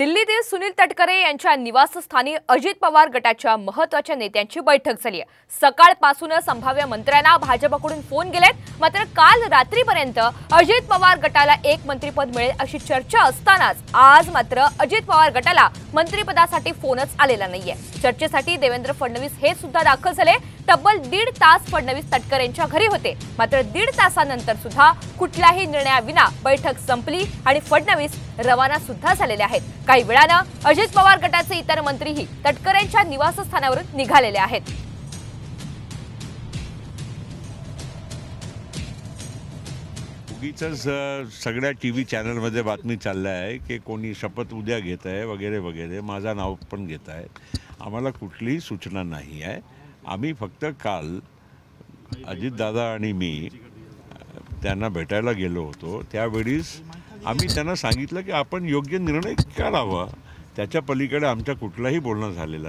दिल्लीतील सुनील तटकरे यांच्या निवासस्थानी अजित पवार गटाच्या महत्त्वाच्या नेत्यांची बैठक झाली आहे। सकाळपासूनच संभाव्य मंत्र्यांना भाजपकडून फोन गेलेत, मात्र काल रात्रीपर्यंत अजित पवार गटाला एक मंत्रिपद मिळेल अशी चर्चा असतानाच आज मात्र अजित पवार गटाला मंत्रिपदासाठी फोनच आलेला नाहीये। चर्चेसाठी देवेंद्र फडणवीस हे सुद्धा दाखल झाले। तब्बल 1.5 तास फडणवीस तटकरे यांच्या घरी होते, मात्र 1.5 तासानंतर सुद्धा कुठल्याही निर्णयाविना बैठक संपली आणि फडणवीस रवाना सुद्धा झालेले आहेत। काही वेळानं अजित पवार गटाचे इतर मंत्रीही तटकरेंच्या निवासस्थानावरून निघालेले आहेत। उगीच सगळ्या टीव्ही चॅनलमध्ये बातमी चालल्या आहे की कोणी शपथ उद्या घेत आहे वगैरे वगैरे, माझा नाव पण घेत आहे। आम्हाला कुठलीही सूचना नाही आहे। आम्ही फक्त काल अजितदादा आणि मी त्यांना भेटायला गेलो होतो, त्यावेळीच आम्ही त्यांना सांगितलं की आपण योग्य निर्णय करावा, त्याच्या पलीकडे आमचा कुठलाही बोलणं झालेला